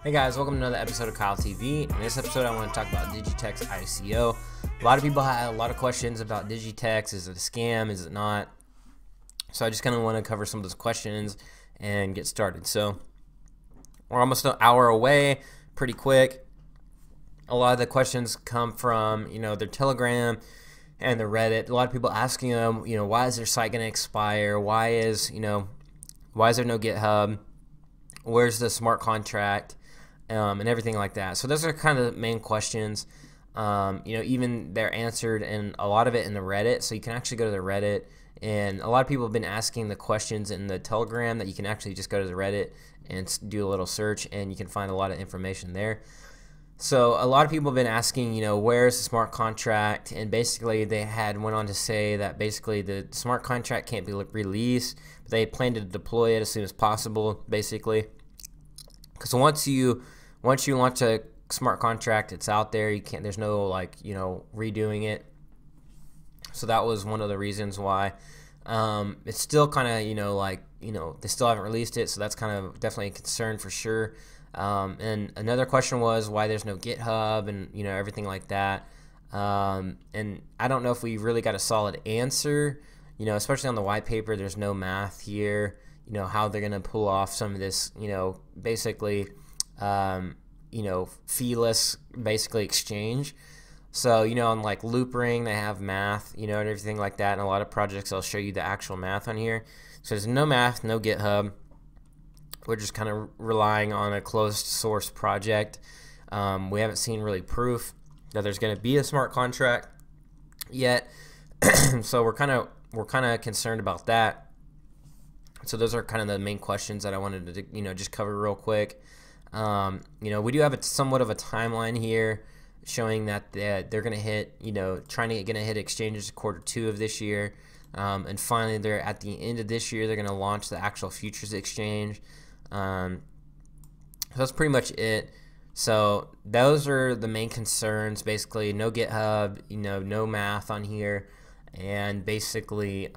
Hey guys, welcome to another episode of Kyle TV. In this episode, I want to talk about Digitex Ico. A lot of people had a lot of questions about Digitex. Is it a scam? Is it not? So I just kind of want to cover some of those questions and get started. So we're almost an hour away, pretty quick. A lot of the questions come from, their Telegram and the Reddit. A lot of people asking them, why is their site going to expire? Why is there no GitHub? Where's the smart contract? And everything like that. So those are kind of the main questions. Even they're answered in a lot of it in the Reddit. So you can actually go to the Reddit, and a lot of people have been asking the questions in the Telegram that you can actually just go to the Reddit and do a little search, and you can find a lot of information there. So a lot of people have been asking, where's the smart contract? And basically they went on to say that basically the smart contract can't be released, but they plan to deploy it as soon as possible, basically. Because once you launch a smart contract, it's out there. You can't. There's no redoing it. So that was one of the reasons why. It's still kind of they still haven't released it. So that's kind of definitely a concern for sure. And another question was why there's no GitHub and everything like that. And I don't know if we really got a solid answer. Especially on the white paper, there's no math here. How they're gonna pull off some of this, basically, feeless, basically exchange. So, on like Loopring, they have math, and everything like that. And a lot of projects, I'll show you the actual math on here. So there's no math, no GitHub. We're just kind of relying on a closed source project. We haven't seen really proof that there's gonna be a smart contract yet. So we're kind of concerned about that. So those are kind of the main questions that I wanted to just cover real quick. We do have somewhat of a timeline here showing that they're going to hit, hit exchanges Q2 of this year. And finally, they're at the end of this year, they're going to launch the actual futures exchange. So that's pretty much it. So those are the main concerns. Basically, no GitHub, no math on here, and basically,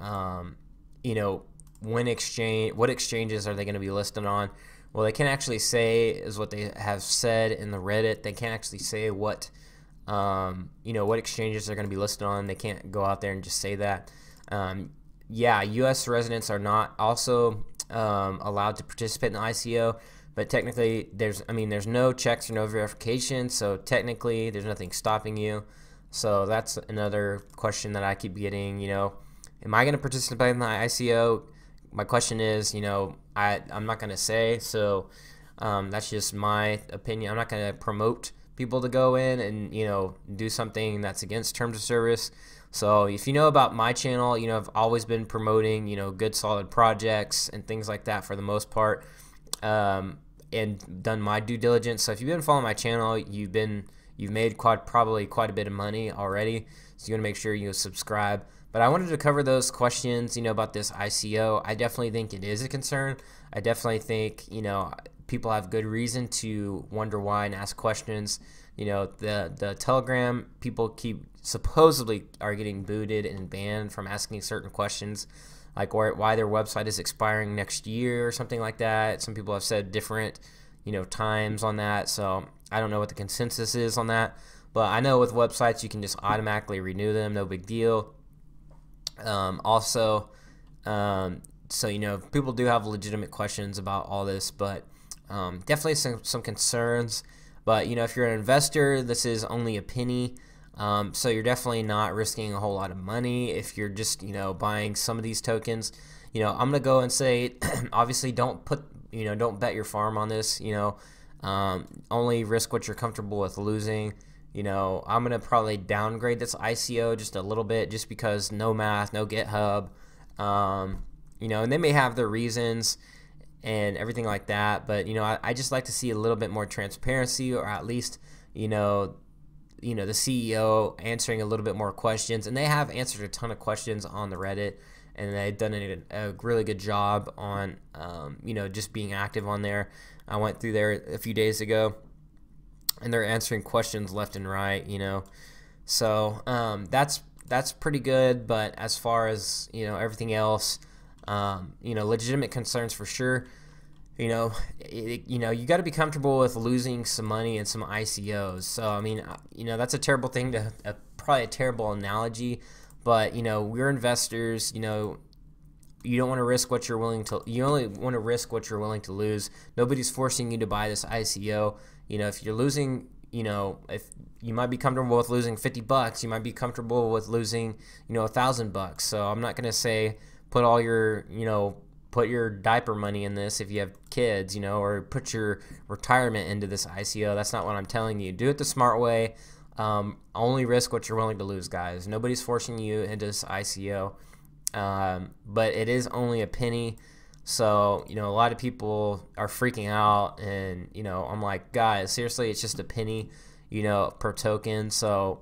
what exchanges are they going to be listed on? Well, they can't actually say, is what they have said in the Reddit. They can't actually say what exchanges they're going to be listed on. They can't go out there and just say that. U.S. residents are not also allowed to participate in the ICO, but technically there's no checks or no verification, so technically there's nothing stopping you. So that's another question that I keep getting. Am I going to participate in the ICO? My question is, I'm not going to say, so that's just my opinion. I'm not going to promote people to go in and, do something that's against terms of service. So if you know about my channel, I've always been promoting, good solid projects and things like that for the most part, and done my due diligence. So if you've been following my channel, you've made probably quite a bit of money already. So you want to make sure you subscribe. But I wanted to cover those questions, about this ICO. I definitely think it is a concern. I definitely think, people have good reason to wonder why and ask questions. The Telegram people supposedly are getting booted and banned from asking certain questions, like why their website is expiring next year or something like that. Some people have said different, times on that. So I don't know what the consensus is on that. But I know with websites you can just automatically renew them, no big deal. So people do have legitimate questions about all this, but definitely some concerns. But if you're an investor, this is only a penny, so you're definitely not risking a whole lot of money if you're just buying some of these tokens. I'm gonna go and say obviously don't bet your farm on this. Only risk what you're comfortable with losing. I'm going to probably downgrade this ICO just a little bit just because no math, no GitHub, and they may have their reasons and everything like that. But, I just like to see a little bit more transparency, or at least, the CEO answering a little bit more questions. And they have answered a ton of questions on the Reddit, and they've done a really good job on, just being active on there. I went through there a few days ago, and they're answering questions left and right, so that's pretty good. But as far as everything else, legitimate concerns for sure. You got to be comfortable with losing some money and some ICOs. So I mean, that's a terrible thing probably a terrible analogy, but we're investors. You don't want to risk what you're willing to. You only want to risk what you're willing to lose. Nobody's forcing you to buy this ICO. If you're losing, if you might be comfortable with losing $50, you might be comfortable with losing, $1,000. So I'm not gonna say put all your, put your diaper money in this if you have kids, or put your retirement into this ICO. That's not what I'm telling you. Do it the smart way. Only risk what you're willing to lose, guys. Nobody's forcing you into this ICO. But it is only a penny, so a lot of people are freaking out, and I'm like, guys, seriously, it's just a penny, per token. So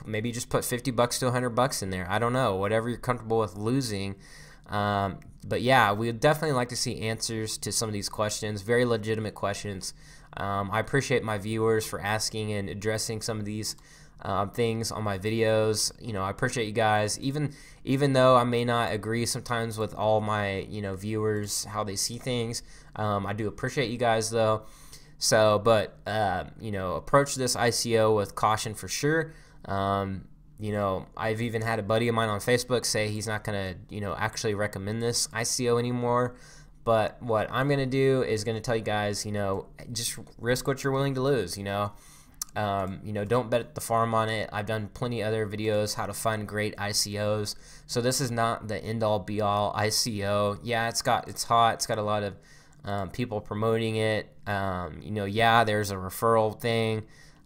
maybe just put $50 to $100 in there. I don't know, whatever you're comfortable with losing. But yeah, we'd definitely like to see answers to some of these questions, very legitimate questions. I appreciate my viewers for asking and addressing some of these things on my videos. I appreciate you guys, even though I may not agree sometimes with all my viewers how they see things. I do appreciate you guys though. So but approach this ICO with caution for sure. I've even had a buddy of mine on Facebook say he's not gonna actually recommend this ICO anymore. But what I'm gonna do is gonna tell you guys, just risk what you're willing to lose. Don't bet the farm on it. I've done plenty of other videos how to find great ICOs. So this is not the end-all be-all ICO. Yeah, it's hot. It's got a lot of people promoting it. Yeah, there's a referral thing.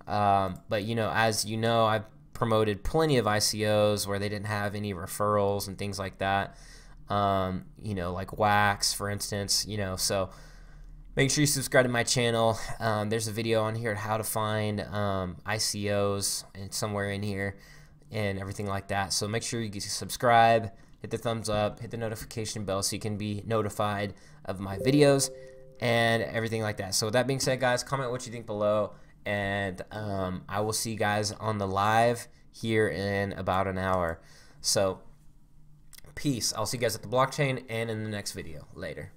But as I've promoted plenty of ICOs where they didn't have any referrals and things like that. Like Wax, for instance. So make sure you subscribe to my channel. There's a video on here on how to find ICOs and somewhere in here and everything like that. So make sure you subscribe, hit the thumbs up, hit the notification bell so you can be notified of my videos and everything like that. So with that being said, guys, comment what you think below, and I will see you guys on the live here in about an hour. So peace. I'll see you guys at the blockchain and in the next video. Later.